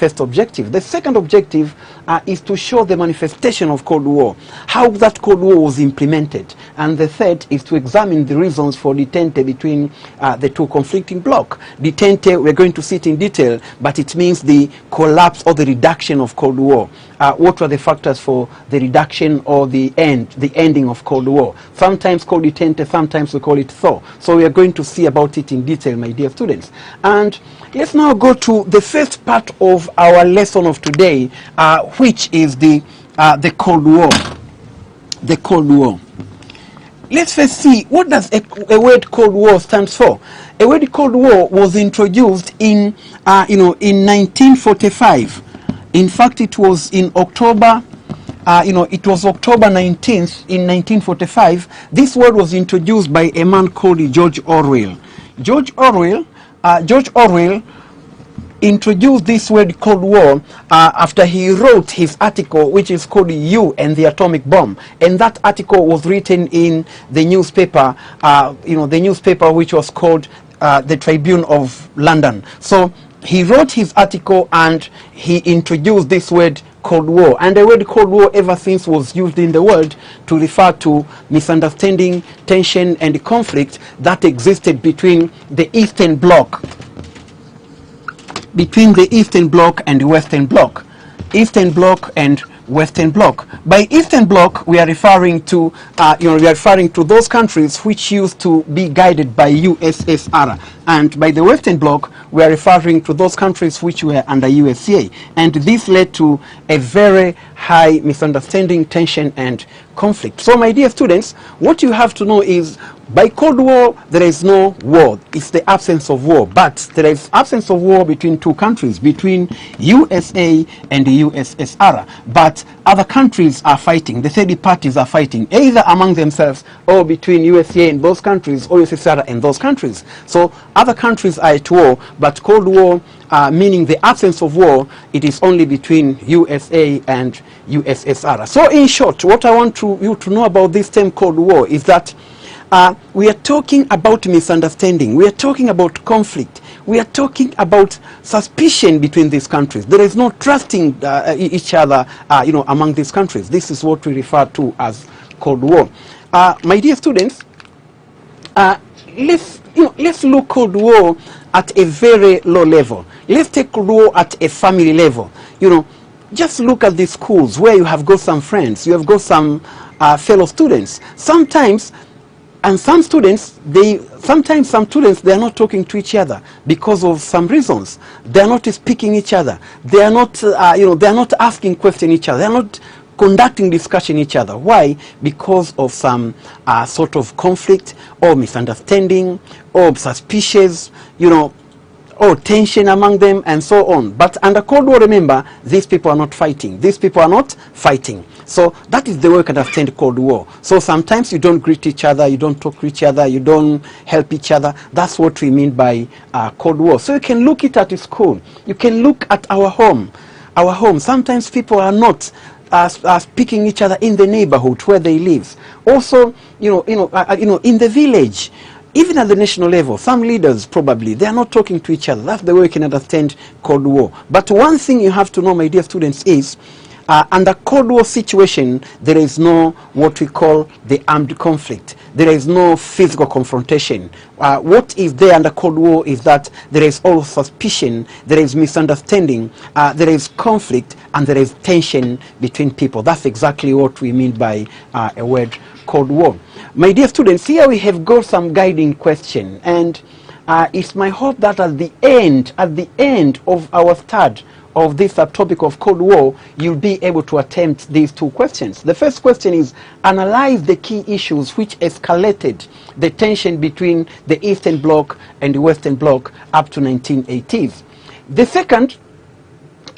first objective. The second objective is to show the manifestation of Cold War, how that Cold War was implemented. And the third is to examine the reasons for detente between the two conflicting blocs. Detente, we're going to see it in detail, but it means the collapse or the reduction of Cold War. What were the factors for the reduction or the ending of Cold War? Sometimes called detente, sometimes we call it thaw. So we are going to see about it in detail, my dear students. And let's now go to the first part of our lesson of today, which is the Cold War. The Cold War. Let's first see, what does a word Cold War stands for? A word Cold War was introduced in 1945. In fact, it was in October. It was October 19th in 1945. This word was introduced by a man called George Orwell. George Orwell introduced this word Cold War after he wrote his article, which is called You and the Atomic Bomb. And that article was written in the newspaper, the newspaper which was called the Tribune of London. So he wrote his article and he introduced this word Cold War. And the word Cold War ever since was used in the world to refer to misunderstanding, tension, and conflict that existed between the Eastern Bloc. Between the Eastern Bloc and the Western Bloc. Eastern Bloc and Western Bloc. By Eastern Bloc, we are referring to, those countries which used to be guided by USSR, and by the Western Bloc, we are referring to those countries which were under USA. And this led to a very high misunderstanding, tension, and conflict. So, my dear students, what you have to know is, by Cold War, there is no war. It's the absence of war. But there is absence of war between two countries, between USA and the USSR. But other countries are fighting. The third parties are fighting, either among themselves or between USA and those countries, or USSR and those countries. So other countries are at war, but Cold War, meaning the absence of war, it is only between USA and USSR. So in short, what I want you to know about this term Cold War is that we are talking about misunderstanding. We are talking about conflict. We are talking about suspicion between these countries. There is no trusting each other, among these countries. This is what we refer to as Cold War. My dear students, let's look Cold War at a very low level. Let's take Cold War at a family level. Just look at the schools where you have got some friends, you have got some fellow students. Sometimes some students, they are not talking to each other because of some reasons. They are not speaking each other. They are not, they are not asking questions each other. They are not conducting discussion each other. Why? Because of some sort of conflict or misunderstanding or suspicious, or tension among them and so on. But under Cold War, remember, these people are not fighting. These people are not fighting. So that is the way we can understand Cold War. So sometimes you don't greet each other, you don't talk to each other, you don't help each other. That's what we mean by Cold War. So you can look it at school. You can look at our home. Our home. Sometimes people are not speaking each other in the neighborhood where they live. Also, in the village. Even at the national level, some leaders probably, they are not talking to each other. That's the way we can understand Cold War. But one thing you have to know, my dear students, is under Cold War situation, there is no what we call the armed conflict. There is no physical confrontation. What is there under Cold War is that there is all suspicion, there is misunderstanding, there is conflict, and there is tension between people. That's exactly what we mean by a word Cold War. My dear students, here we have got some guiding question, and it's my hope that at the end of our study of this subtopic of Cold War, you'll be able to attempt these two questions. The first question is, analyze the key issues which escalated the tension between the Eastern Bloc and the Western Bloc up to 1980s. The second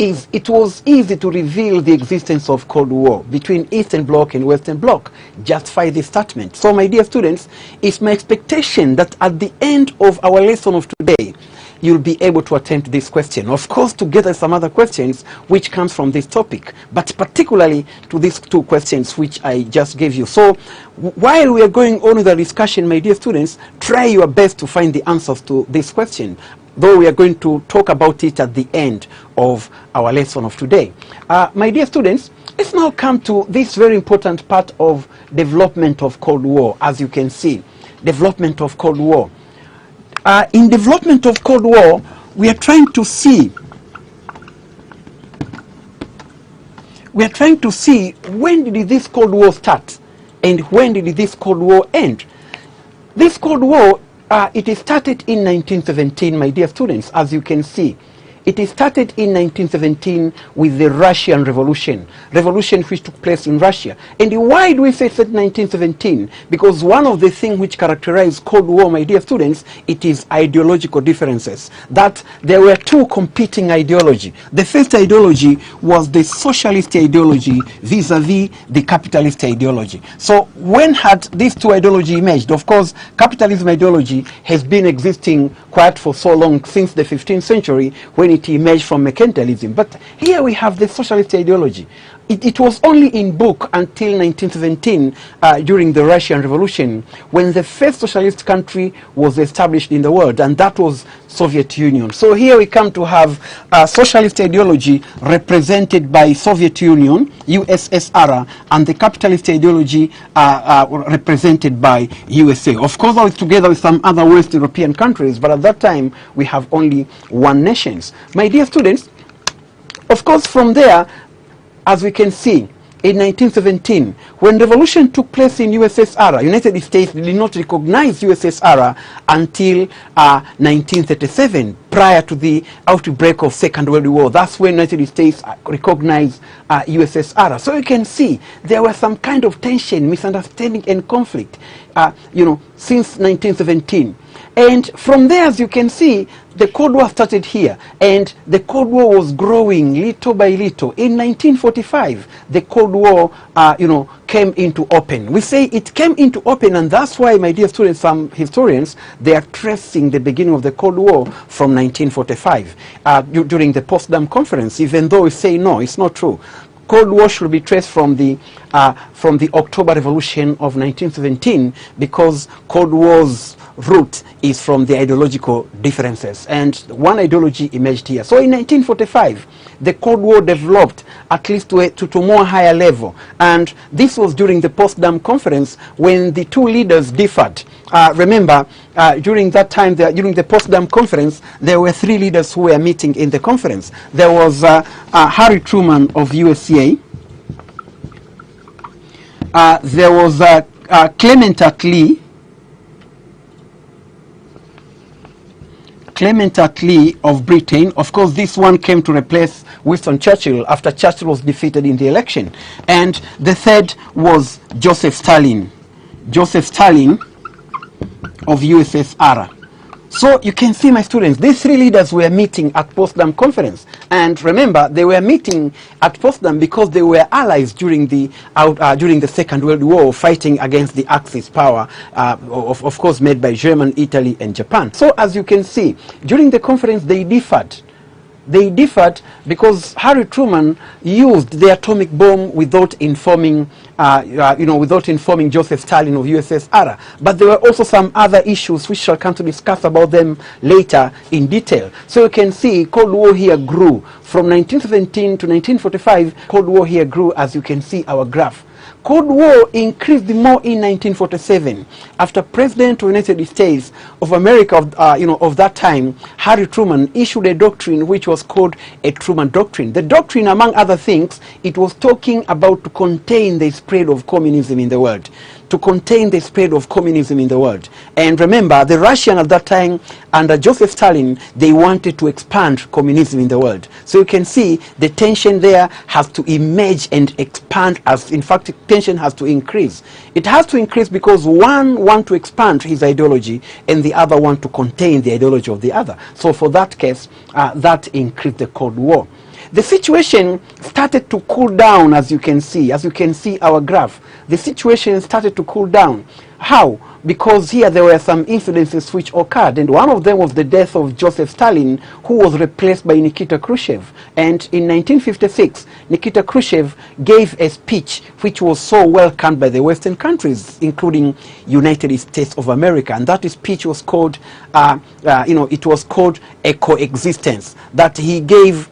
is, it was easy to reveal the existence of Cold War between Eastern Bloc and Western Bloc. Justify this statement. So, my dear students, it's my expectation that at the end of our lesson of today, you'll be able to attempt this question. Of course, together some other questions which comes from this topic, but particularly to these two questions which I just gave you. So, while we are going on with the discussion, my dear students, try your best to find the answers to this question. though we are going to talk about it at the end of our lesson of today. My dear students, let's now come to this very important part of development of Cold War. As you can see, development of Cold War. In development of Cold War, we are trying to see when did this Cold War start and when did this Cold War end. This Cold War, it started in 1917, my dear students, as you can see. It started in 1917 with the Russian Revolution, which took place in Russia. And why do we say it started in 1917? Because one of the things which characterized Cold War, my dear students, it is ideological differences. That there were two competing ideologies. The first ideology was the socialist ideology vis-a-vis the capitalist ideology. So when had these two ideologies emerged? Of course, capitalism ideology has been existing quite for so long, since the 15th century, when it emerged from mercantilism. But here we have the socialist ideology. It was only in book until 1917, during the Russian Revolution, when the first socialist country was established in the world, and that was Soviet Union. So here we come to have socialist ideology represented by Soviet Union, USSR, and the capitalist ideology represented by USA. Of course, all together with some other West European countries, but at that time we have only one nation. My dear students, of course, from there, as we can see, in 1917, when revolution took place in USSR, United States did not recognize USSR until 1937, prior to the outbreak of Second World War. That's when United States recognized USSR. So you can see there was some kind of tension, misunderstanding, and conflict, since 1917. And from there, as you can see, the Cold War started here, and the Cold War was growing little by little. In 1945, the Cold War, came into open. We say it came into open, and that's why, my dear students, some historians, they are tracing the beginning of the Cold War from 1945, during the Potsdam Conference, even though we say no, it's not true. Cold War should be traced from the October Revolution of 1917, because Cold War's root is from the ideological differences, and one ideology emerged here. So in 1945, the Cold War developed at least to more higher level, and this was during the Potsdam Conference when the two leaders differed. Remember, during that time, during the Potsdam Conference, there were three leaders who were meeting in the conference. There was Harry Truman of USA. There was Clement Attlee of Britain. Of course, this one came to replace Winston Churchill after Churchill was defeated in the election. And the third was Joseph Stalin of USSR. So you can see, my students, these three leaders were meeting at Potsdam Conference. And remember, they were meeting at Potsdam because they were allies during the Second World War, fighting against the Axis power, of course, made by Germany, Italy, and Japan. So as you can see, during the conference, they differed. They differed because Harry Truman used the atomic bomb without informing, without informing Joseph Stalin of USSR. But there were also some other issues which shall come to discuss about them later in detail. So you can see Cold War here grew from 1917 to 1945. Cold War here grew, as you can see our graph. Cold War increased more in 1947 after President of the United States of America of that time, Harry Truman, issued a doctrine which was called a Truman Doctrine. The doctrine, among other things, it was talking about to contain the spread of communism in the world. To contain the spread of communism in the world. And remember, the Russians at that time, under Joseph Stalin, they wanted to expand communism in the world. So you can see the tension there has to emerge and expand, as in fact tension has to increase. It has to increase because one wants to expand his ideology and the other wants to contain the ideology of the other. So for that case, that increased the Cold War. The situation started to cool down, as you can see our graph. The situation started to cool down. How? because here there were some incidences which occurred, and one of them was the death of Joseph Stalin, who was replaced by Nikita Khrushchev. And in 1956, Nikita Khrushchev gave a speech which was so welcomed by the Western countries, including United States of America, and that speech was called, it was called a coexistence, that he gave.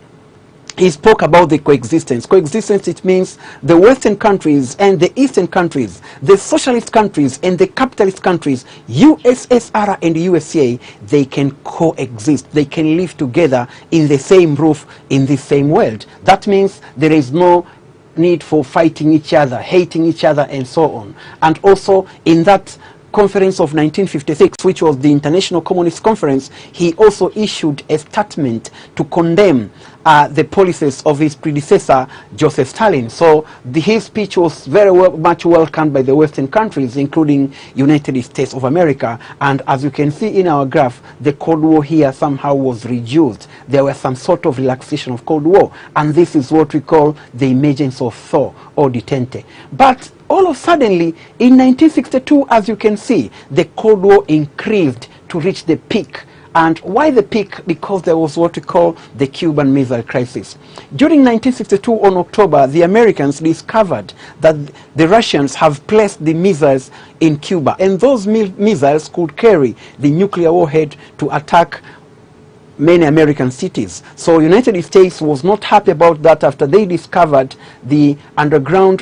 He spoke about the coexistence. Coexistence, it means the Western countries and the Eastern countries, the socialist countries and the capitalist countries, USSR and USA, they can coexist. They can live together in the same roof, in the same world. That means there is no need for fighting each other, hating each other, and so on. And also in that conference of 1956, which was the International Communist Conference, he also issued a statement to condemn the policies of his predecessor, Joseph Stalin. So his speech was very much welcomed by the Western countries, including United States of America. And as you can see in our graph, the Cold War here somehow was reduced. There was some sort of relaxation of Cold War. And this is what we call the emergence of thaw or detente. But all of suddenly, in 1962, as you can see, the Cold War increased to reach the peak. And why the peak? Because there was what we call the Cuban Missile Crisis. During 1962, on October, the Americans discovered that the Russians have placed the missiles in Cuba, and those missiles could carry the nuclear warhead to attack many American cities. So United States was not happy about that. After they discovered the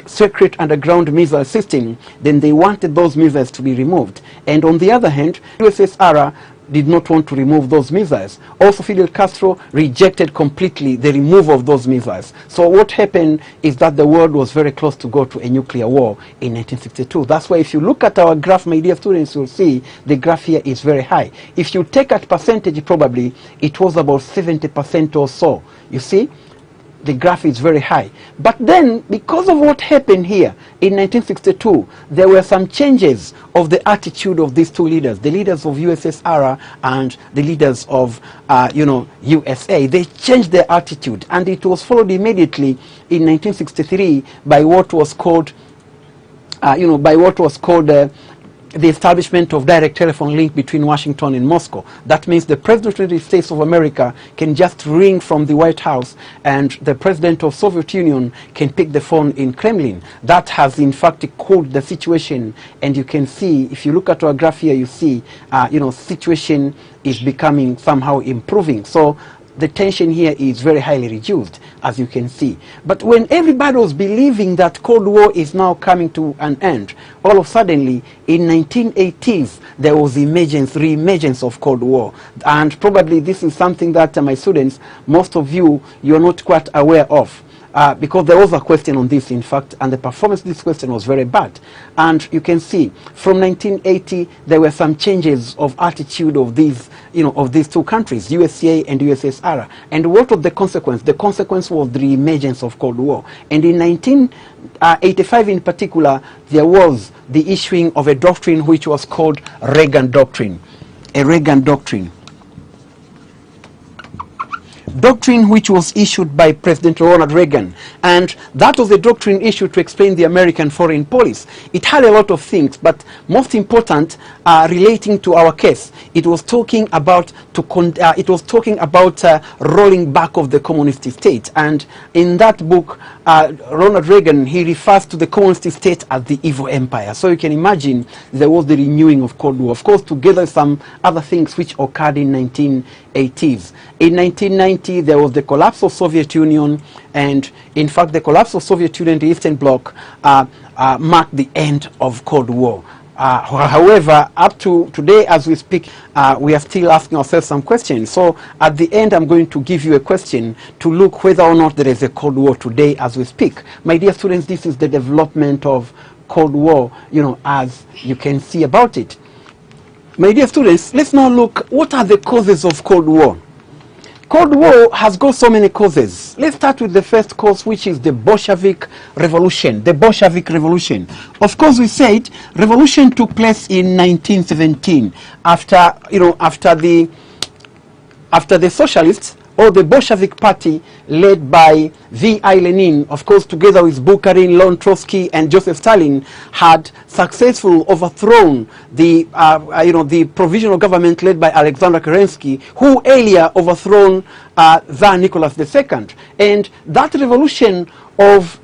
secret underground missile system, then they wanted those missiles to be removed. And on the other hand, USSR did not want to remove those missiles. Also, Fidel Castro rejected completely the removal of those missiles. So what happened is that the world was very close to go to a nuclear war in 1962. That's why if you look at our graph, my dear students, you'll see the graph here is very high. If you take at percentage, probably it was about 70% or so. You see? The graph is very high. But then, because of what happened here in 1962, there were some changes of the attitude of these two leaders, the leaders of USSR and the leaders of, USA. They changed their attitude, and it was followed immediately in 1963 by what was called, the establishment of direct telephone link between Washington and Moscow. That means the President of the United States of America can just ring from the White House, and the President of Soviet Union can pick the phone in Kremlin. That has in fact cooled the situation, and you can see, if you look at our graph here, you see, situation is becoming somehow improving. So the tension here is very highly reduced, as you can see. But when everybody was believing that Cold War is now coming to an end, all of a sudden, in 1980s, there was re-emergence of Cold War. And probably this is something that my students, most of you, you're not quite aware of. Because there was a question on this, in fact, and the performance of this question was very bad. And you can see, from 1980, there were some changes of attitude of these, of these two countries, USA and USSR. And what was the consequence? The consequence was the emergence of Cold War. And in 1985 in particular, there was the issuing of a doctrine which was called Reagan Doctrine. A Reagan Doctrine. Doctrine which was issued by President Ronald Reagan, and that was a doctrine issued to explain the American foreign policy. It had a lot of things, but most important, relating to our case, it was talking about rolling back of the communist state. And in that book, Ronald Reagan, he refers to the communist state as the evil empire. So you can imagine there was the renewing of Cold War. Of course, together some other things which occurred in 1980s. In 1990, there was the collapse of Soviet Union, and in fact, the collapse of Soviet Union, the Eastern Bloc, marked the end of Cold War. However, up to today, as we speak, we are still asking ourselves some questions. So at the end, I'm going to give you a question to look whether or not there is a Cold War today as we speak. My dear students, this is the development of Cold War, as you can see about it. My dear students, let's now look, what are the causes of Cold War? Cold War has got so many causes. Let's start with the first cause, which is the Bolshevik Revolution. The Bolshevik Revolution. Of course, we said revolution took place in 1917 after the socialists or the Bolshevik Party led by V.I. Lenin, of course, together with Bukharin, Leon Trotsky, and Joseph Stalin, had successfully overthrown the, the provisional government led by Alexander Kerensky, who earlier overthrown Tsar Nicholas II. And that revolution of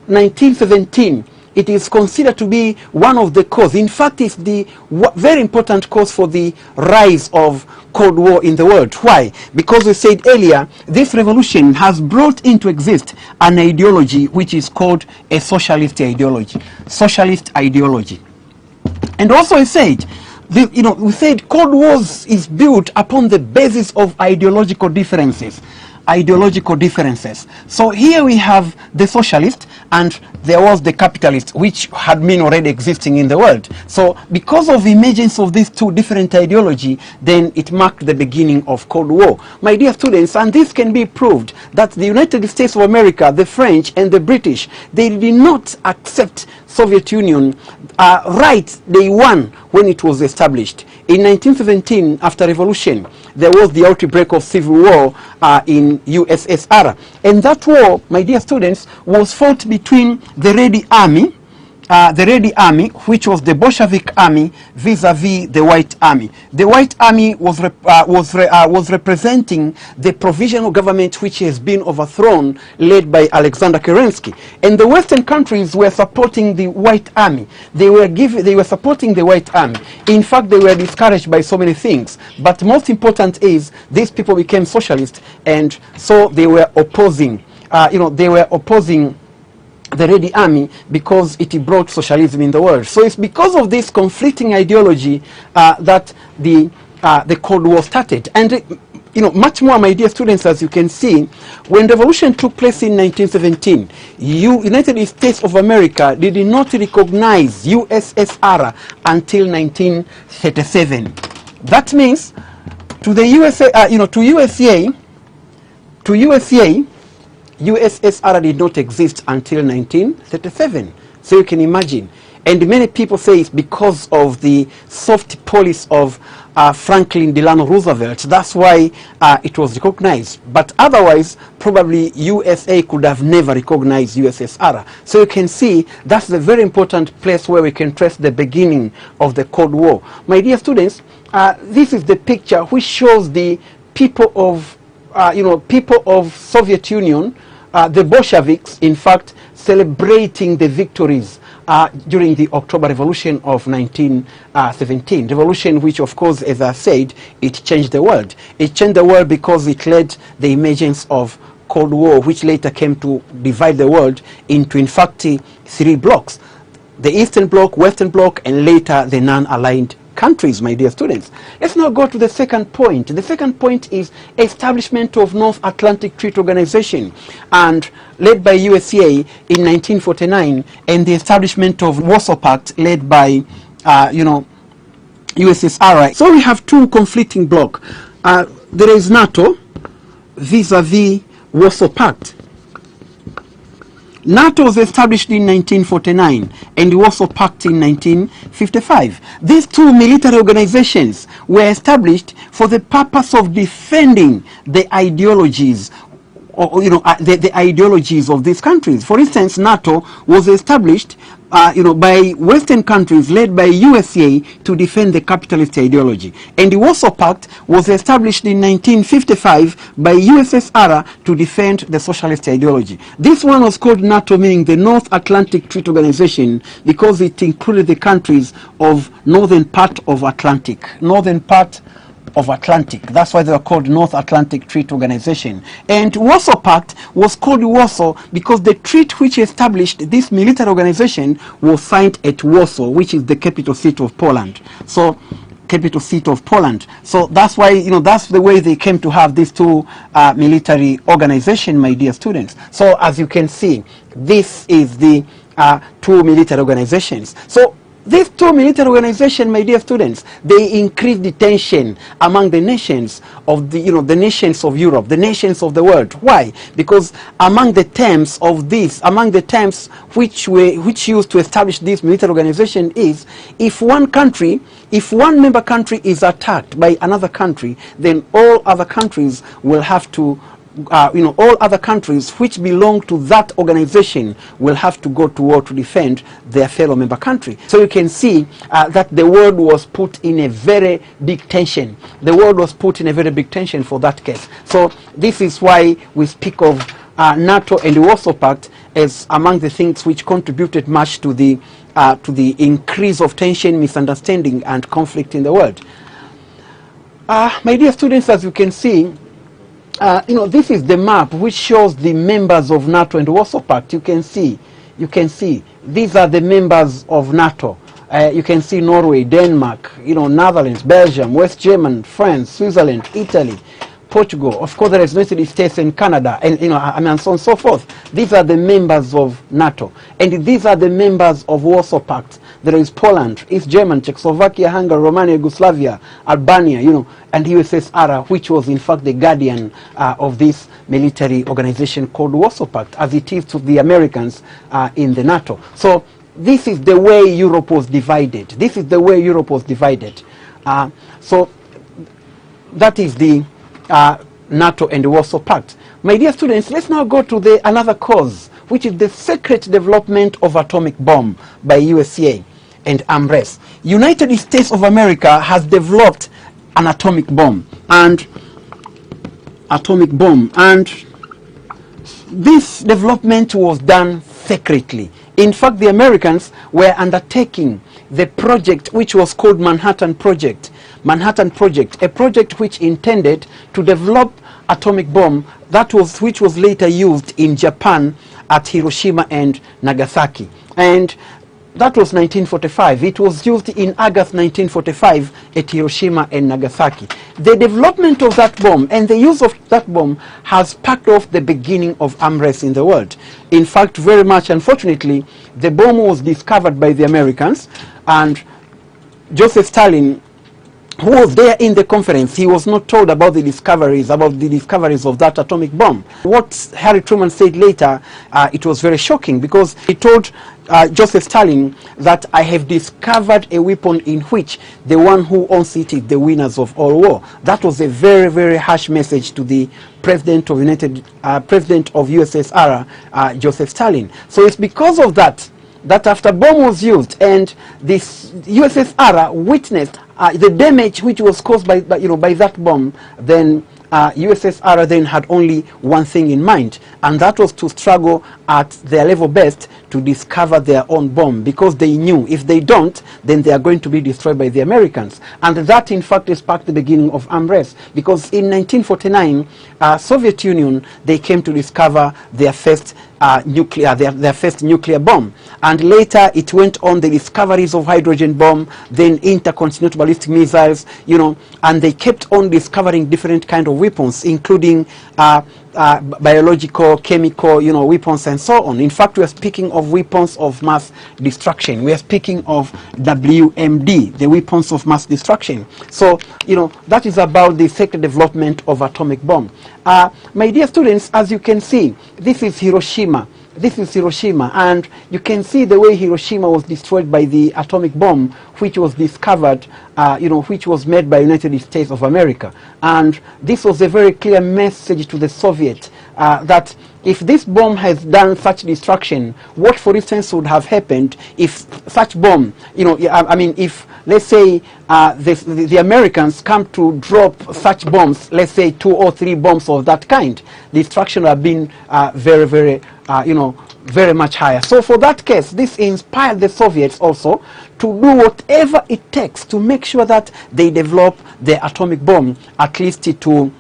1917, it is considered to be one of the cause. In fact, it's the very important cause for the rise of Cold War in the world. Why? Because we said earlier, this revolution has brought into existence an ideology which is called a socialist ideology. Socialist ideology. And also we said, we said Cold Wars is built upon the basis of ideological differences. Ideological differences. So here we have the socialist, and there was the capitalist, which had been already existing in the world. So because of the emergence of these two different ideology, then it marked the beginning of Cold War. My dear students, and this can be proved, that the United States of America, the French and the British, they did not accept Soviet Union right day one when it was established. In 1917, after revolution, there was the outbreak of civil war in USSR. And that war, my dear students, was fought between the Red Army, which was the Bolshevik army, vis-a-vis the White Army. The White Army was representing the provisional government which has been overthrown, led by Alexander Kerensky. And the Western countries were supporting the White Army. They were supporting the White Army. In fact, they were discouraged by so many things. But most important is, these people became socialists, and so they were opposing, the Red Army, because it brought socialism in the world. So it's because of this conflicting ideology that the Cold War started. And much more, my dear students, as you can see, when the revolution took place in 1917, United States of America did not recognize USSR until 1937. That means to the USA, USSR did not exist until 1937. So you can imagine. And many people say it's because of the soft policy of Franklin Delano Roosevelt. That's why it was recognized. But otherwise, probably USA could have never recognized USSR. So you can see that's the very important place where we can trace the beginning of the Cold War. My dear students, this is the picture which shows the people of Soviet Union, the Bolsheviks, in fact, celebrating the victories during the October Revolution of 1917. Revolution which, of course, as I said, it changed the world. It changed the world because it led the emergence of Cold War, which later came to divide the world into, in fact, 3 blocks. The Eastern Bloc, Western Bloc, and later the non-aligned countries, my dear students. Let's now go to the second point. The second point is establishment of North Atlantic Treaty Organization, and led by USA in 1949, and the establishment of Warsaw Pact led by USSR. So we have two conflicting blocks. There is NATO vis-a-vis Warsaw Pact. NATO was established in 1949 and the Warsaw Pact in 1955. These two military organizations were established for the purpose of defending the ideologies, the ideologies of these countries. For instance, NATO was established by Western countries led by USA to defend the capitalist ideology. And the Warsaw Pact was established in 1955 by USSR to defend the socialist ideology. This one was called NATO, meaning the North Atlantic Treaty Organization, because it included the countries of northern part of Atlantic. That's why they were called North Atlantic Treaty Organization. And Warsaw Pact was called Warsaw because the treaty which established this military organization was signed at Warsaw, which is the capital city of Poland. So, capital seat of Poland. So that's why, that's the way they came to have these two military organizations, my dear students. So as you can see, this is the two military organizations. So these two military organizations, my dear students, they increase the tension among the nations of the, the nations of Europe, the nations of the world. Why? Because among the terms of this, among the terms which used to establish this military organization is, if one member country is attacked by another country, then all other countries will have to all other countries which belong to that organization will have to go to war to defend their fellow member country. So you can see that the world was put in a very big tension. The world was put in a very big tension for that case. So this is why we speak of NATO and the Warsaw Pact as among the things which contributed much to the increase of tension, misunderstanding, and conflict in the world. My dear students, as you can see, this is the map which shows the members of NATO and Warsaw Pact. You can see these are the members of NATO. You can see Norway, Denmark, Netherlands, Belgium, West Germany, France, Switzerland, Italy, Portugal. Of course, there is United States and Canada, and so on and so forth. These are the members of NATO, and these are the members of Warsaw Pact. There is Poland, East Germany, Czechoslovakia, Hungary, Romania, Yugoslavia, Albania, and USSR, which was in fact the guardian of this military organization called Warsaw Pact, as it is to the Americans in the NATO. So this is the way Europe was divided. This is the way Europe was divided. So that is the NATO and the Warsaw Pact. My dear students, let's now go to another cause, which is the secret development of atomic bomb by USA and AMRES. United States of America has developed an atomic bomb, and this development was done secretly. In fact, the Americans were undertaking the project which was called Manhattan Project. Manhattan Project, a project which intended to develop atomic bomb which was later used in Japan at Hiroshima and Nagasaki. And that was 1945. It was used in August 1945 at Hiroshima and Nagasaki. The development of that bomb and the use of that bomb has sparked off the beginning of arms in the world. In fact, very much unfortunately, the bomb was discovered by the Americans, and Joseph Stalin, who was there in the conference, he was not told about the discoveries of that atomic bomb. What Harry Truman said later, it was very shocking, because he told Joseph Stalin that I have discovered a weapon in which the one who owns it is the winners of all war. That was a very, very harsh message to the president of USSR, Joseph Stalin. So it's because of that after bomb was used and this USSR witnessed the damage which was caused by that bomb, then USSR then had only one thing in mind, and that was to struggle at their level best to discover their own bomb, because they knew if they don't, then they are going to be destroyed by the Americans. And that in fact sparked the beginning of arms race, because in 1949 Soviet Union, they came to discover their first nuclear bomb, and later it went on the discoveries of hydrogen bomb, then intercontinental ballistic missiles, and they kept on discovering different kind of weapons, including biological, chemical, weapons and so on. In fact, we are speaking of weapons of mass destruction. We are speaking of WMD, the weapons of mass destruction. So, that is about the secret development of atomic bomb. My dear students, as you can see, this is Hiroshima. This is Hiroshima, and you can see the way Hiroshima was destroyed by the atomic bomb, which was discovered, which was made by United States of America. And this was a very clear message to the Soviet that if this bomb has done such destruction, what, for instance, would have happened if such bomb, if, let's say, the Americans come to drop such bombs, let's say 2 or 3 bombs of that kind, the destruction would have been very, very, very much higher. So for that case, this inspired the Soviets also to do whatever it takes to make sure that they develop the atomic bomb, at least to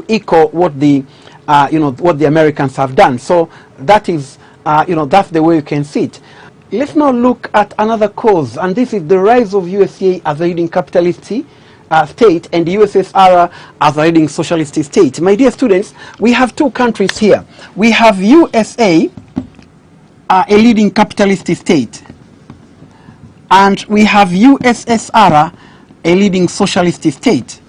equal what the what the Americans have done. So that is that's the way you can see it. Let's now look at another cause, and this is the rise of USA as a leading capitalist state and the USSR as a leading socialist state. My dear students, we have 2 countries here. We have USA, a leading capitalist state, and we have USSR, a leading socialist state.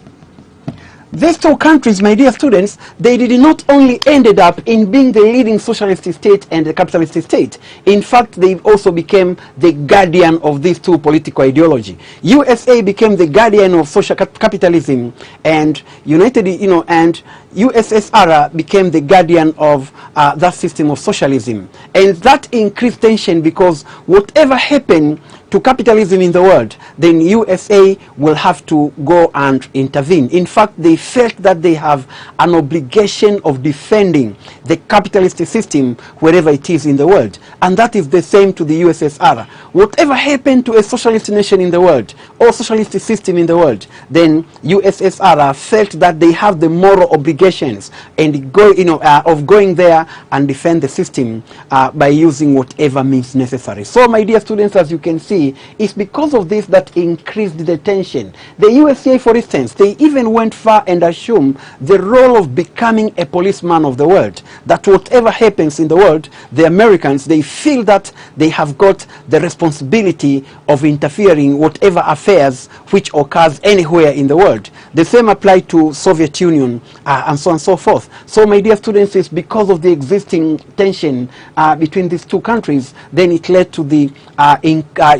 These two countries, my dear students, they did not only ended up in being the leading socialist state and the capitalist state. In fact, they also became the guardian of these two political ideology. USA became the guardian of social capitalism, and and USSR became the guardian of that system of socialism. And that increased tension, because whatever happened to capitalism in the world, then USA will have to go and intervene. In fact, they felt that they have an obligation of defending the capitalist system wherever it is in the world. And that is the same to the USSR. Whatever happened to a socialist nation in the world, or socialist system in the world, then USSR felt that they have the moral obligations and of going there and defend the system by using whatever means necessary. So, my dear students, as you can see, it's because of this that increased the tension. The USA, for instance, they even went far and assumed the role of becoming a policeman of the world. That whatever happens in the world, the Americans, they feel that they have got the responsibility of interfering whatever affairs which occurs anywhere in the world. The same applied to Soviet Union and so on and so forth. So, my dear students, it's because of the existing tension between these two countries, then it led to the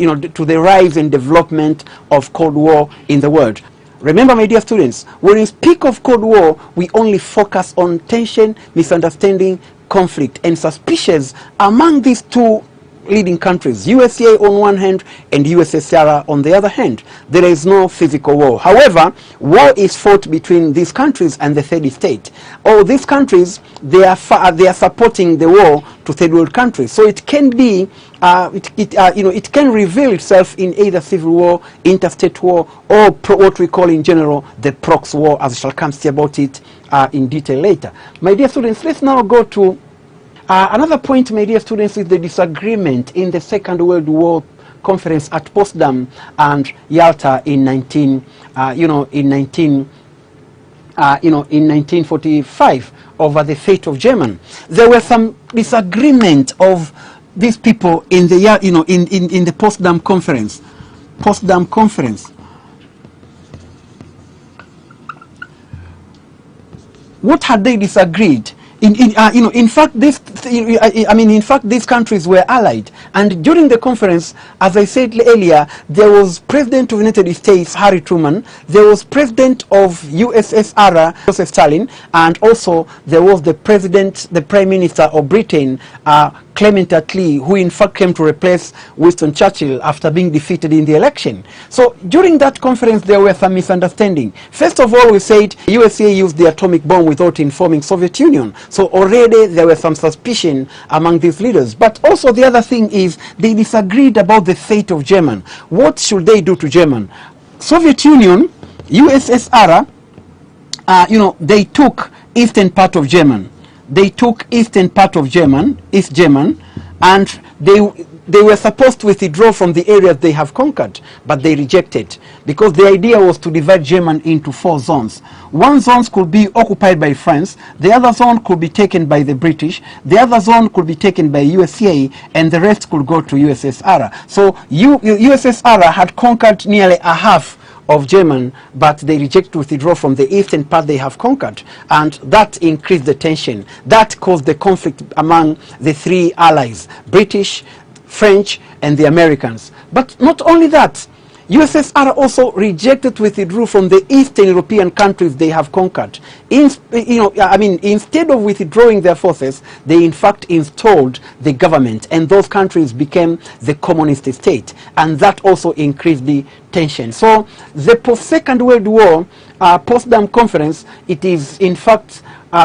to the rise and development of Cold War in the world. Remember, my dear students, when we speak of Cold War, we only focus on tension, misunderstanding, conflict, and suspicions among these two leading countries, USA on one hand and USSR on the other hand. There is no physical war. However, war is fought between these countries and the third state. All these countries, they are supporting the war to third world countries. So it can be, it can reveal itself in either civil war, interstate war, or what we call in general the proxy war, as I shall come see about it in detail later. My dear students, let's now go to another point, my dear students, is the disagreement in the Second World War Conference at Potsdam and Yalta in 1945 over the fate of Germany. There were some disagreement of these people in the in the Potsdam Conference. Potsdam Conference. What had they disagreed? In fact, these countries were allied, and during the conference, as I said earlier, there was President of the United States Harry Truman, there was President of USSR Joseph Stalin, and also there was the Prime Minister of Britain, Clement Attlee, who in fact came to replace Winston Churchill after being defeated in the election. So during that conference, there were some misunderstanding. First of all, we said USA used the atomic bomb without informing Soviet Union. So already there were some suspicion among these leaders. But also the other thing is they disagreed about the fate of Germany. What should they do to Germany? Soviet Union, USSR, they took eastern part of Germany. They took eastern part of Germany, East Germany, and they were supposed to withdraw from the areas they have conquered, but they rejected, because the idea was to divide Germany into 4 zones. One zone could be occupied by France, the other zone could be taken by the British, the other zone could be taken by USA, and the rest could go to USSR. So USSR had conquered nearly a half of Germany, but they reject to withdraw from the eastern part they have conquered, and that increased the tension. That caused the conflict among the 3 allies, British, French, and the Americans. But not only that, USSR also rejected to withdraw from the Eastern European countries they have conquered. Instead of withdrawing their forces, they in fact installed the government, and those countries became the communist state, and that also increased the tension. So the post-Second World War Potsdam Conference, it is in fact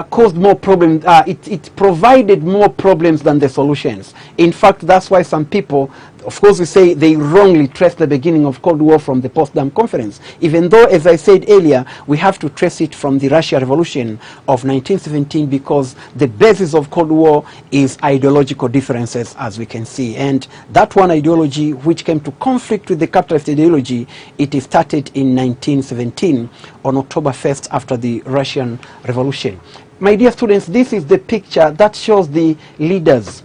caused more problems. It provided more problems than the solutions. In fact, that's why some people, of course, we say they wrongly trace the beginning of Cold War from the Potsdam Conference, even though, as I said earlier, we have to trace it from the Russian Revolution of 1917, because the basis of Cold War is ideological differences, as we can see. And that one ideology, which came to conflict with the capitalist ideology, it started in 1917, on October 1st, after the Russian Revolution. My dear students, this is the picture that shows the leaders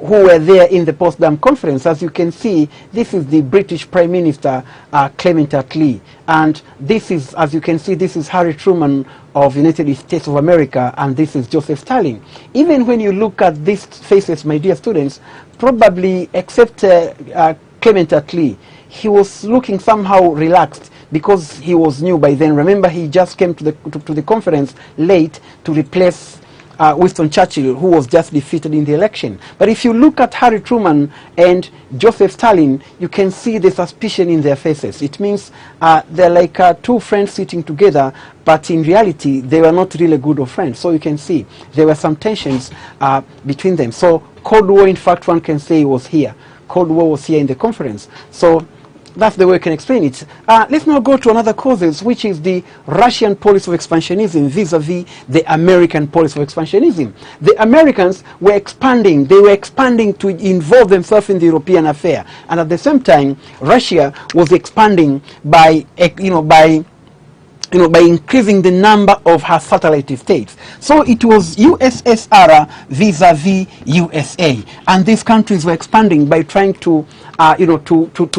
who were there in the Potsdam Conference. As you can see, this is the British Prime Minister, Clement Attlee. And this is, as you can see, this is Harry Truman of the United States of America, and this is Joseph Stalin. Even when you look at these faces, my dear students, probably except Clement Attlee, he was looking somehow relaxed because he was new by then. Remember, he just came to the conference late to replace Winston Churchill, who was just defeated in the election. But if you look at Harry Truman and Joseph Stalin, you can see the suspicion in their faces. It means they're like two friends sitting together, but in reality, they were not really good of friends. So you can see there were some tensions between them. So Cold War, in fact, one can say was here. Cold War was here in the conference. So that's the way we can explain it. Let's now go to another causes, which is the Russian policy of expansionism vis-a-vis the American policy of expansionism. The Americans were expanding. They were expanding to involve themselves in the European affair. And at the same time, Russia was expanding by increasing the number of her satellite states. So it was USSR vis-a-vis USA, and these countries were expanding by trying to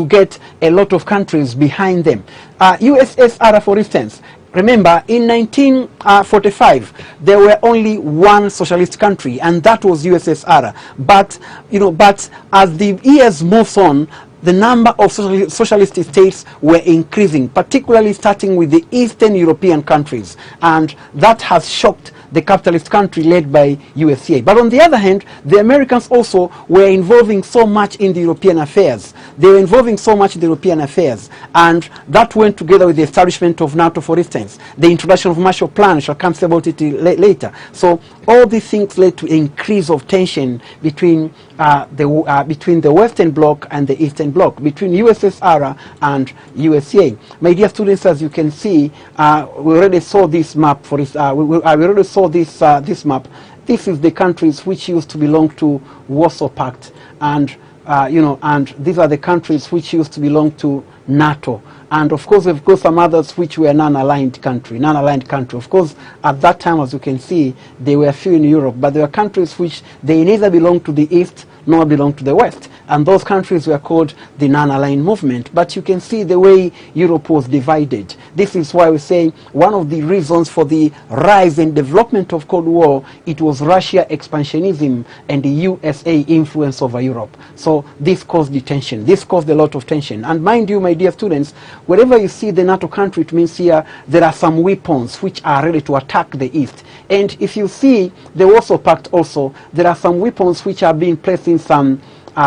get a lot of countries behind them. USSR, for instance, remember in 1945 there were only one socialist country, and that was USSR. But as the years moved on, the number of socialist states were increasing, particularly starting with the Eastern European countries, and that has shocked the capitalist country led by USA. But on the other hand, the Americans also were involving so much in the European affairs. They were involving so much in the European affairs, and that went together with the establishment of NATO, for instance. The introduction of Marshall Plan, I shall come to about it later. So all these things led to increase of tension between the Western Bloc and the Eastern Bloc, between USSR and USA. My dear students, as you can see, we already saw this map. We already saw this map. This is the countries which used to belong to Warsaw Pact, and and these are the countries which used to belong to NATO. And of course, we've got some others which were non-aligned country. Of course, at that time, as you can see, there were few in Europe, but there were countries which they neither belong to the East nor belong to the West. And those countries were called the non-aligned movement. But you can see the way Europe was divided. This is why we say one of the reasons for the rise and development of Cold War, it was Russia expansionism and the USA influence over Europe. So this caused the tension. This caused a lot of tension. And mind you, my dear students, wherever you see the NATO country, it means here there are some weapons which are ready to attack the East. And if you see the Warsaw Pact also, there are some weapons which are being placed in some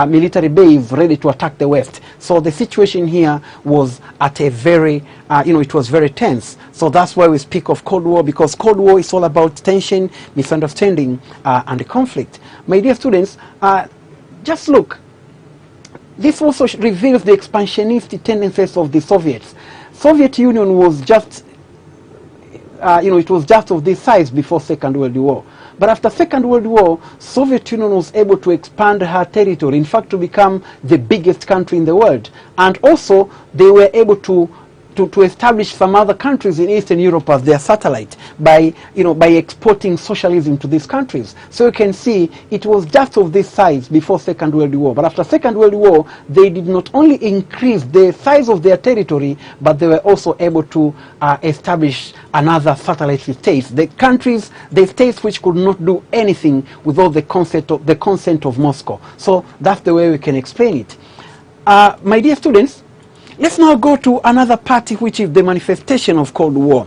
military base ready to attack the West. So the situation here was at a very, it was very tense. So that's why we speak of Cold War, because Cold War is all about tension, misunderstanding, and conflict. My dear students, just look. This also reveals the expansionist tendencies of the Soviets. Soviet Union was just, it was just of this size before Second World War. But after Second World War, Soviet Union was able to expand her territory, in fact, to become the biggest country in the world. And also, they were able to establish some other countries in Eastern Europe as their satellite by exporting socialism to these countries. So you can see it was just of this size before Second World War. But after Second World War, they did not only increase the size of their territory, but they were also able to establish another satellite states. The states which could not do anything without the consent of Moscow. So that's the way we can explain it. My dear students, let's now go to another party, which is the manifestation of Cold War.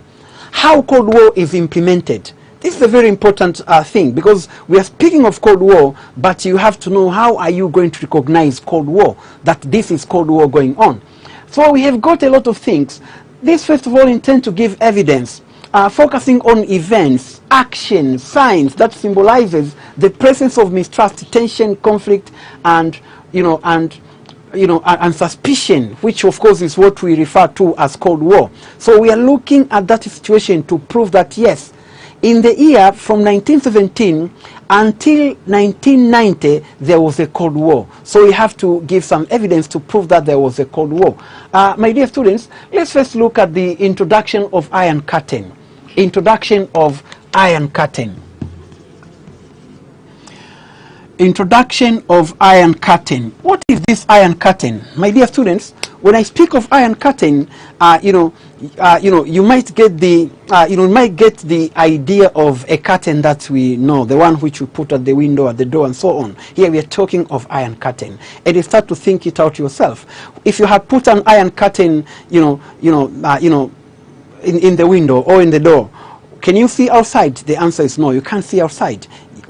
How Cold War is implemented. This is a very important thing, because we are speaking of Cold War, but you have to know how are you going to recognize Cold War, that this is Cold War going on. So we have got a lot of things. This, first of all, intend to give evidence, focusing on events, action, signs that symbolizes the presence of mistrust, tension, conflict, and suspicion, which of course is what we refer to as Cold War. So we are looking at that situation to prove that yes, in the year from 1917 until 1990, there was a Cold War. So we have to give some evidence to prove that there was a Cold War. My dear students, let's first look at the introduction of Iron Curtain. Introduction of Iron Curtain. Introduction of Iron Curtain. What is this Iron Curtain? My dear students, when I speak of Iron Curtain, you might get the idea of a curtain that we know, the one which we put at the window, at the door, and so on. Here we are talking of Iron Curtain, and you start to think it out yourself. If you had put an Iron Curtain, in the window or in the door, can you see outside? The answer is no, you can't see outside.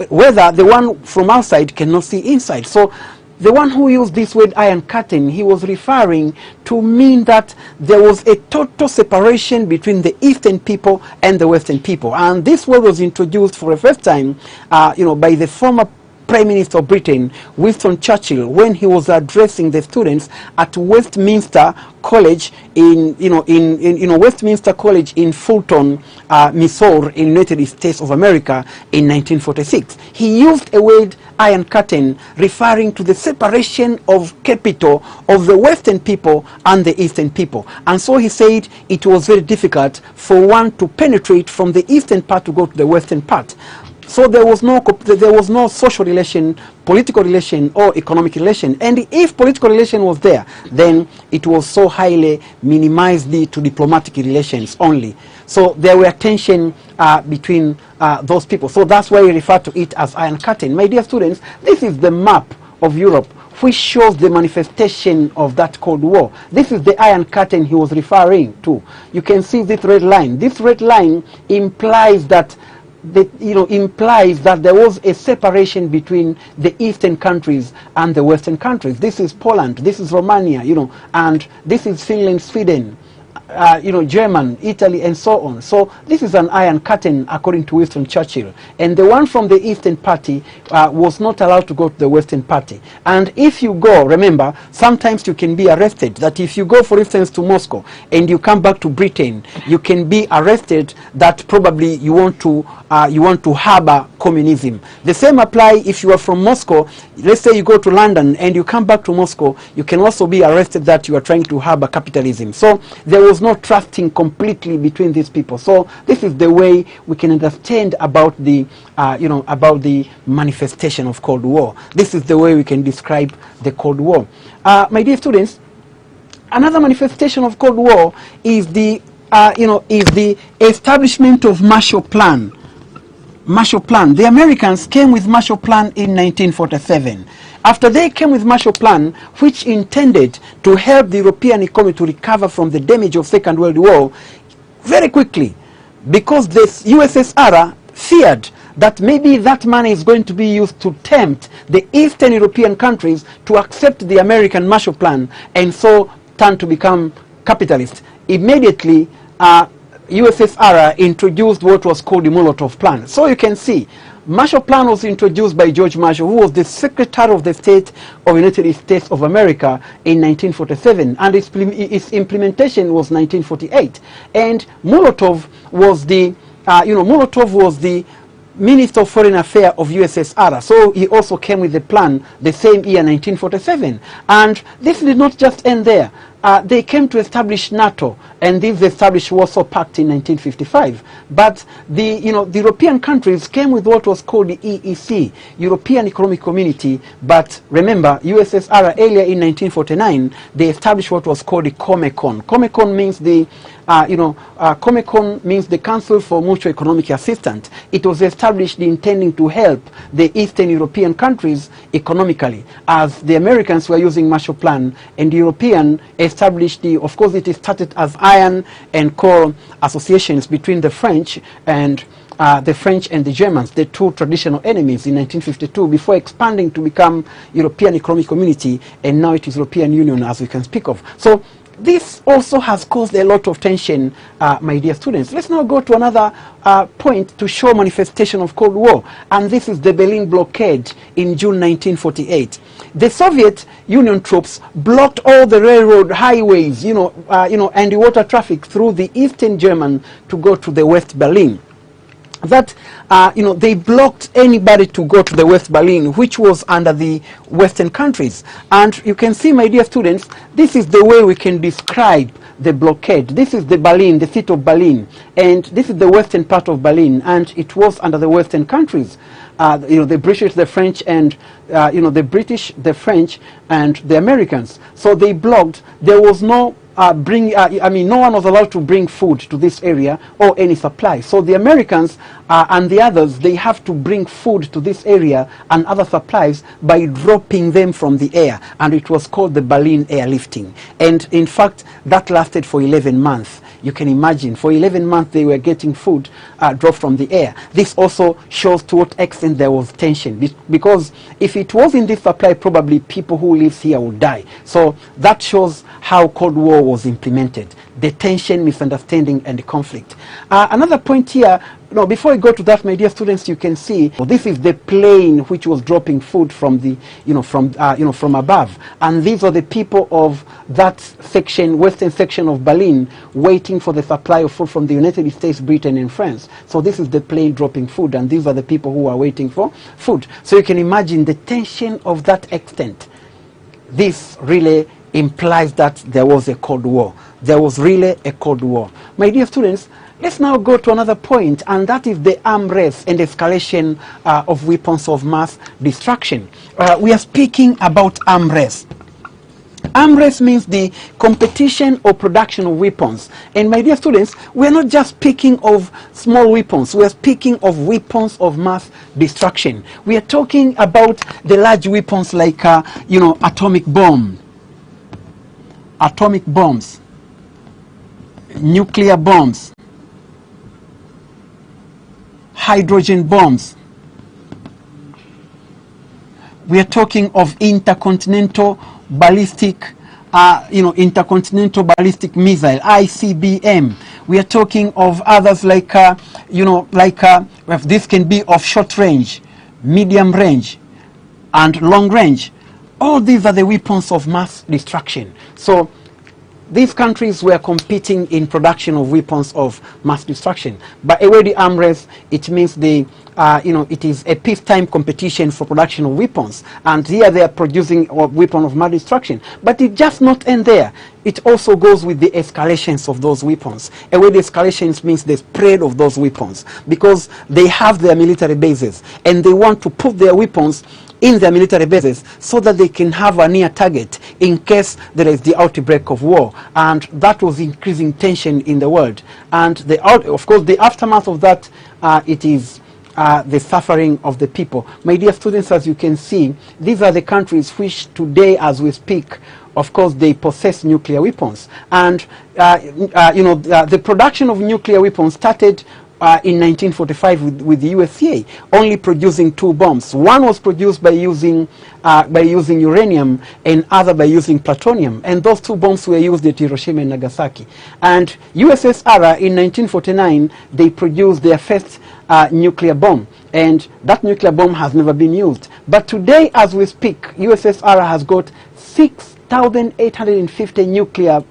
Whether the one from outside cannot see inside. So the one who used this word Iron Curtain, he was referring to mean that there was a total separation between the Eastern people and the Western people. And this word was introduced for the first time, by the former Prime Minister of Britain, Winston Churchill, when he was addressing the students at Westminster College Westminster College in Fulton, Missouri, in United States of America in 1946. He used a word Iron Curtain, referring to the separation of capital of the Western people and the Eastern people. And so he said it was very difficult for one to penetrate from the Eastern part to go to the Western part. So there was no social relation, political relation, or economic relation. And if political relation was there, then it was so highly minimized to diplomatic relations only. So there were tension between those people. So that's why we refer to it as Iron Curtain. My dear students, this is the map of Europe which shows the manifestation of that Cold War. This is the Iron Curtain he was referring to. You can see this red line. This red line implies that there was a separation between the Eastern countries and the Western countries. This is Poland, this is Romania, and this is Finland, Sweden, German, Italy, and so on. So this is an Iron Curtain according to Winston Churchill. And the one from the Eastern Party was not allowed to go to the Western Party. And if you go, remember, sometimes you can be arrested. That if you go, for instance, to Moscow and you come back to Britain, you can be arrested that probably you want to harbor communism. The same apply if you are from Moscow. Let's say you go to London and you come back to Moscow, you can also be arrested that you are trying to harbor capitalism. So there was no trusting completely between these people. So this is the way we can understand about the manifestation of Cold War. This is the way we can describe the Cold War. My dear students, another manifestation of Cold War is the establishment of Marshall Plan. Marshall Plan. The Americans came with Marshall Plan in 1947. After they came with Marshall Plan, which intended to help the European economy to recover from the damage of Second World War very quickly, because the USSR feared that maybe that money is going to be used to tempt the Eastern European countries to accept the American Marshall Plan and so turn to become capitalist. Immediately, USSR introduced what was called the Molotov Plan. So you can see, Marshall Plan was introduced by George Marshall, who was the Secretary of the State of United States of America in 1947, and its implementation was 1948. And Molotov was the Minister of Foreign Affairs of USSR. So he also came with the plan the same year, 1947. And this did not just end there. They came to establish NATO, and this established Warsaw Pact in 1955. But the European countries came with what was called the EEC, European Economic Community. But remember, USSR earlier in 1949, they established what was called the Comecon. Comecon means Comecon means the Council for Mutual Economic Assistance. It was established intending to help the Eastern European countries economically, as the Americans were using Marshall Plan, and the European established of course it started as iron and coal associations between the French and the Germans, the two traditional enemies, in 1952, before expanding to become European Economic Community, and now it is European Union, as we can speak of. So this also has caused a lot of tension, my dear students. Let's now go to another point to show manifestation of Cold War, and this is the Berlin blockade in June 1948. The Soviet Union troops blocked all the railroad highways, and the water traffic through the Eastern German to go to the West Berlin. That they blocked anybody to go to the West Berlin, which was under the Western countries. And you can see, my dear students, this is the way we can describe the blockade. This is the Berlin, the city of Berlin, and this is the western part of Berlin, and it was under the Western countries. the British, the French, and the British, the French, and the Americans. So they blocked. There was no no one was allowed to bring food to this area or any supply. So the Americans and the others, they have to bring food to this area and other supplies by dropping them from the air. And it was called the Berlin airlifting. And in fact, that lasted for 11 months. You can imagine, for 11 months they were getting food dropped from the air. This also shows to what extent there was tension. Because if it was in this supply, probably people who live here would die. So that shows how Cold War was implemented. The tension, misunderstanding, and the conflict. Another point here, before I go to that, my dear students, you can see this is the plane which was dropping food from the, from above, and these are the people of that section, western section of Berlin, waiting for the supply of food from the United States, Britain, and France. So this is the plane dropping food, and these are the people who are waiting for food. So you can imagine the tension of that extent. This really implies that there was a Cold War. There was really a Cold War. My dear students, let's now go to another point, and that is the arms race and escalation of weapons of mass destruction. We are speaking about arms race. Arms race means the competition or production of weapons. And my dear students, we are not just speaking of small weapons. We are speaking of weapons of mass destruction. We are talking about the large weapons like, atomic bombs, nuclear bombs, hydrogen bombs. We are talking of intercontinental ballistic missile, ICBM. We are talking of others like this can be of short range, medium range, and long range. All these are the weapons of mass destruction. So these countries were competing in production of weapons of mass destruction. But away the arms race, it means it is a peacetime competition for production of weapons. And here they are producing a weapon of mass destruction. But it just not end there. It also goes with the escalations of those weapons. Away the escalations means the spread of those weapons, because they have their military bases and they want to put their weapons in their military bases so that they can have a near target in case there is the outbreak of war. And that was increasing tension in the world. And of course, the aftermath of that, it is the suffering of the people. My dear students, as you can see, these are the countries which today, as we speak, of course, they possess nuclear weapons. And, the production of nuclear weapons started in 1945 with the USA, only producing 2 bombs. One was produced by using uranium, and other by using plutonium. And those 2 bombs were used at Hiroshima and Nagasaki. And USSR in 1949, they produced their first nuclear bomb. And that nuclear bomb has never been used. But today, as we speak, USSR has got 6,850 nuclear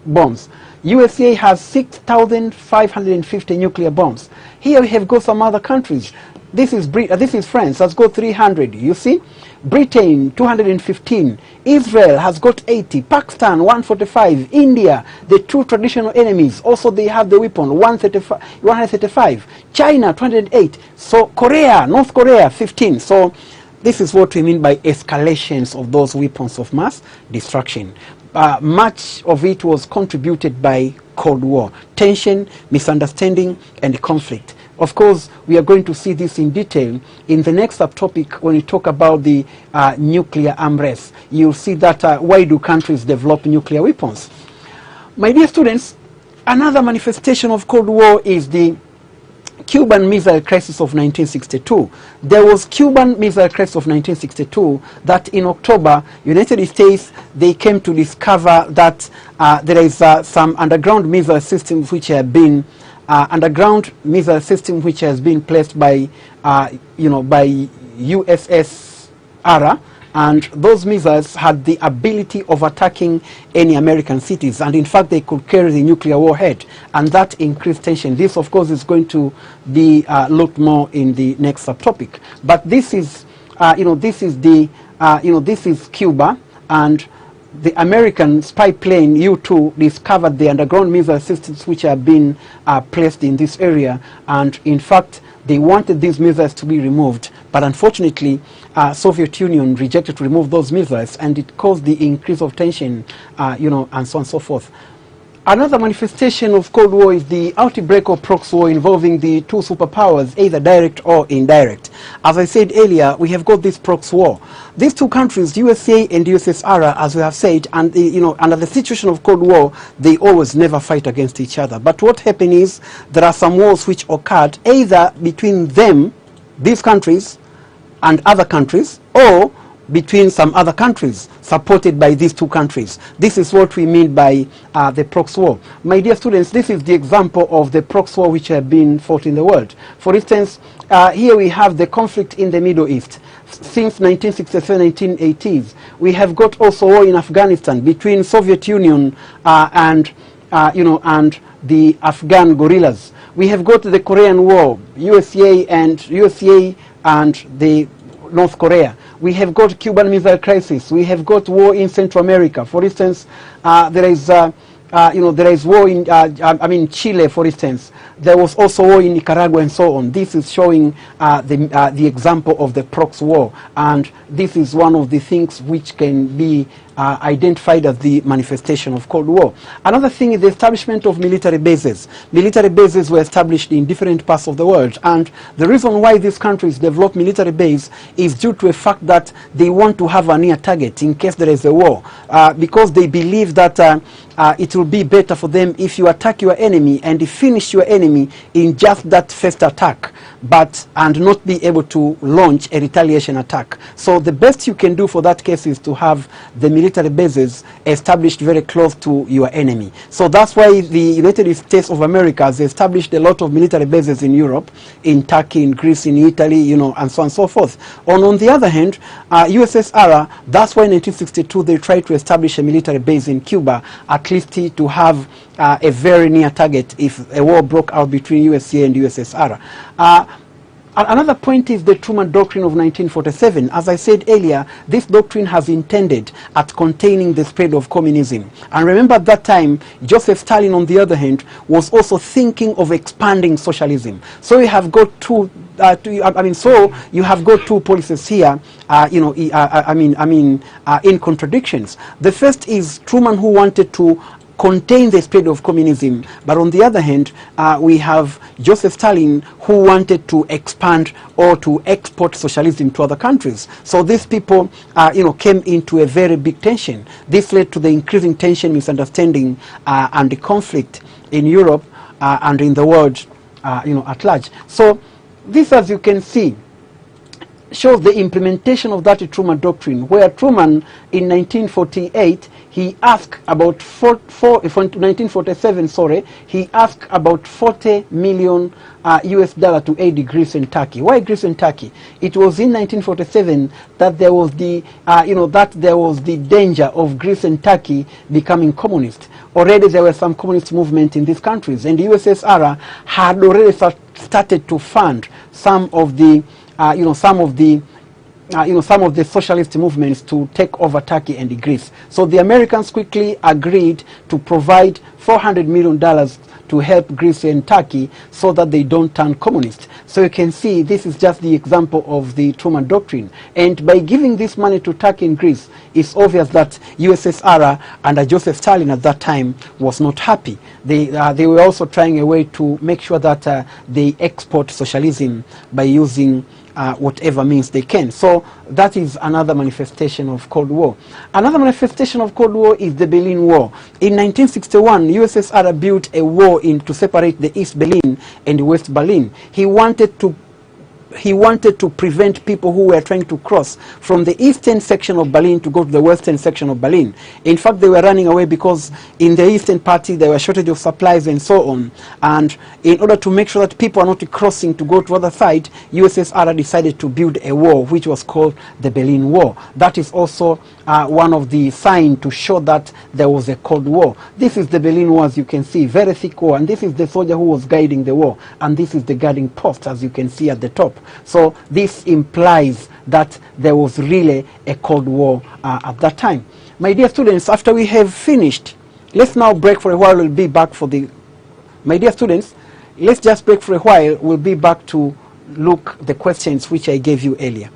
bombs. USA has 6,550 nuclear bombs. Here we have got some other countries. This is France, has got 300. You see, Britain 215. Israel has got 80. Pakistan 145. India, the 2 traditional enemies, also they have the weapon 135. China 208. So North Korea 15. So this is what we mean by escalations of those weapons of mass destruction. Much of it was contributed by Cold War. Tension, misunderstanding, and conflict. Of course, we are going to see this in detail in the next subtopic when we talk about the nuclear arms race. You'll see that why do countries develop nuclear weapons? My dear students, another manifestation of Cold War is the Cuban Missile Crisis of 1962. There was Cuban Missile Crisis of 1962 that in October, United States, they came to discover that there is some underground missile system which have been placed by by USSR, and those missiles had the ability of attacking any American cities, and in fact they could carry the nuclear warhead, and that increased tension. This of course is going to be looked more in the next subtopic, but this is this is Cuba, and the American spy plane U-2 discovered the underground missile systems which have been placed in this area, and in fact They wanted these missiles to be removed, but unfortunately, Soviet Union rejected to remove those missiles, and it caused the increase of tension, you know, and so on and so forth. Another manifestation of Cold War is the outbreak of proxy war involving the two superpowers, either direct or indirect. As I said earlier, we have got this proxy war. These two countries, USA and USSR, as we have said, and you know, under the situation of Cold War, they always never fight against each other. But what happened is there are some wars which occurred either between them, these countries, and other countries, or between some other countries supported by these two countries. This is what we mean by the proxy war. My dear students, this is the example of the proxy war which have been fought in the world. For instance, here we have the conflict in the Middle East. Since 1967, 1980s, we have got also war in Afghanistan between Soviet Union and you know, and the Afghan guerrillas. We have got the Korean War, USA and the North Korea. We have got Cuban Missile Crisis. We have got war in Central America. For instance, there is war in Chile, for instance. There was also war in Nicaragua and so on. This is showing the example of the proxy war, and this is one of the things which can be identified as the manifestation of Cold War. Another thing is the establishment of military bases. Military bases were established in different parts of the world, and the reason why these countries develop military base is due to a fact that they want to have a near target in case there is a war, because they believe that it will be better for them if you attack your enemy and finish your enemy in just that first attack, and not be able to launch a retaliation attack. So the best you can do for that case is to have the military bases established very close to your enemy. So that's why the United States of America has established a lot of military bases in Europe, in Turkey, in Greece, in Italy, you know, and so on and so forth. On the other hand, USSR, that's why in 1962 they tried to establish a military base in Cuba, at least to have a very near target if a war broke out between USA and USSR. Another point is the Truman Doctrine of 1947. As I said earlier, this doctrine has intended at containing the spread of communism. And remember, at that time, Joseph Stalin, on the other hand, was also thinking of expanding socialism. So you have got two you have got two policies here, in contradictions. The first is Truman, who wanted to contain the spread of communism, but on the other hand, we have Joseph Stalin, who wanted to expand or to export socialism to other countries. So these people, came into a very big tension. This led to the increasing tension, misunderstanding, and the conflict in Europe and in the world, at large. So this, as you can see, shows the implementation of that Truman Doctrine, where Truman, in 1948, he asked about 1947, sorry, he asked about $40 million US dollar to aid Greece and Turkey. Why Greece and Turkey? It was in 1947 that there was the, the danger of Greece and Turkey becoming communist. Already there were some communist movement in these countries, and the USSR had already started to fund some of the some of the socialist movements to take over Turkey and Greece. So the Americans quickly agreed to provide $400 million to help Greece and Turkey so that they don't turn communist. So you can see this is just the example of the Truman Doctrine. And by giving this money to Turkey and Greece, it's obvious that USSR under Joseph Stalin at that time was not happy. They were also trying a way to make sure that they export socialism by using whatever means they can. So that is another manifestation of Cold War. Another manifestation of Cold War is the Berlin War. In 1961, USSR built a wall to separate the East Berlin and West Berlin. He wanted to prevent people who were trying to cross from the eastern section of Berlin to go to the western section of Berlin. In fact, they were running away because in the eastern party there were shortage of supplies and so on. And in order to make sure that people are not crossing to go to the other side, USSR decided to build a wall which was called the Berlin Wall. That is also one of the signs to show that there was a Cold War. This is the Berlin Wall, as you can see, very thick wall, and this is the soldier who was guiding the wall, and this is the guarding post, as you can see at the top. So this implies that there was really a Cold War at that time. My dear students, after we have finished, let's now break for a while. We'll be back for the... My dear students, let's just break for a while. We'll be back to look the questions which I gave you earlier.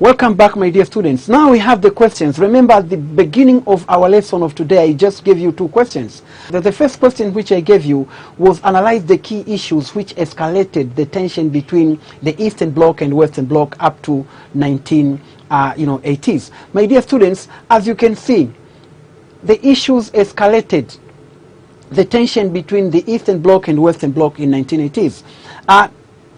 Welcome back, my dear students. Now we have the questions. Remember, at the beginning of our lesson of today, I just gave you 2 questions. The first question which I gave you was analyze the key issues which escalated the tension between the Eastern Bloc and Western Bloc up to 1980s. My dear students, as you can see, the issues escalated the tension between the Eastern Bloc and Western Bloc in 1980s.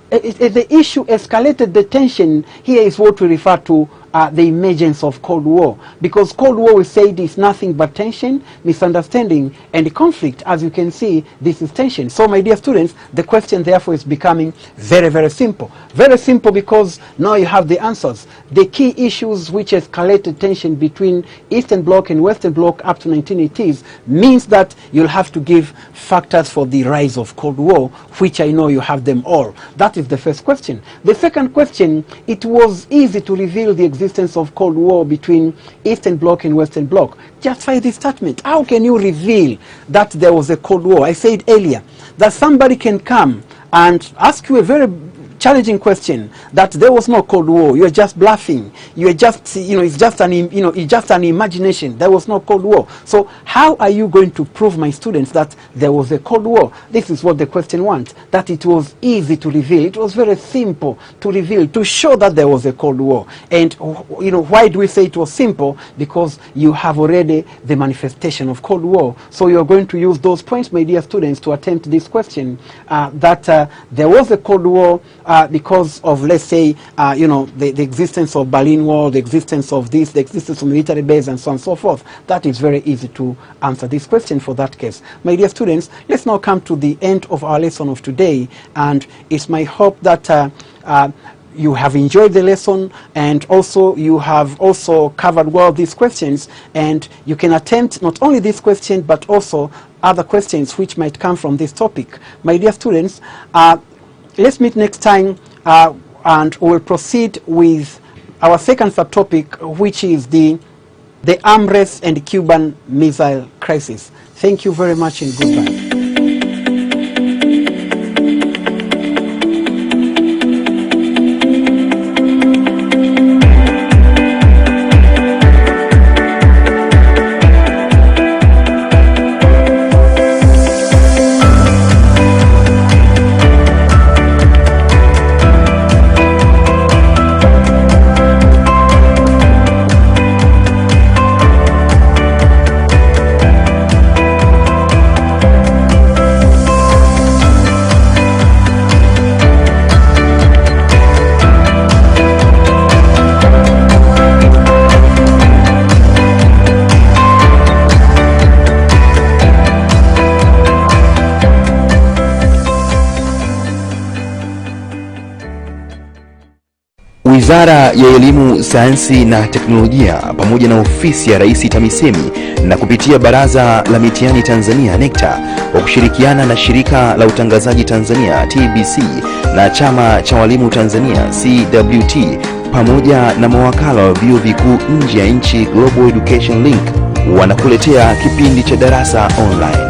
The issue escalated the tension. Here is what we refer to the emergence of Cold War, because Cold War, we said, is nothing but tension, misunderstanding, and conflict. As you can see, this is tension. So, my dear students, the question therefore is becoming very, very simple. Very simple, because now you have the answers. The key issues which escalated tension between Eastern Bloc and Western Bloc up to 1980s means that you'll have to give factors for the rise of Cold War, which I know you have them all. That is the first question. The second question, it was easy to reveal the existence of Cold War between Eastern Bloc and Western Bloc. Just by this statement, how can you reveal that there was a Cold War? I said earlier that somebody can come and ask you a very challenging question that there was no Cold War. You're just bluffing. You're just, it's just an imagination. There was no Cold War. So how are you going to prove, my students, that there was a Cold War? This is what the question wants, that it was easy to reveal. It was very simple to reveal, to show that there was a Cold War. And, why do we say it was simple? Because you have already the manifestation of Cold War. So you're going to use those points, my dear students, to attempt this question, that there was a Cold War because of, let's say, the existence of Berlin Wall, the existence of this, the existence of military base, and so on and so forth. That is very easy to answer this question for that case. My dear students, let's now come to the end of our lesson of today, and it's my hope that you have enjoyed the lesson, and also you have also covered well these questions, and you can attempt not only this question but also other questions which might come from this topic. My dear students, let's meet next time, and we'll proceed with our second subtopic, which is the arms and Cuban Missile Crisis. Thank you very much, and goodbye. Wizara ya Elimu, Sayansi na Teknolojia pamoja na Ofisi ya Rais TAMISEMI na kupitia Baraza la Mitihani Tanzania NECTA kwa kushirikiana na Shirika la Utangazaji Tanzania TBC na Chama cha Walimu Tanzania CWT pamoja na mawakala wa vyuo vikuu nje ya nchi Global Education Link wanakuletea kipindi cha Darasa Online.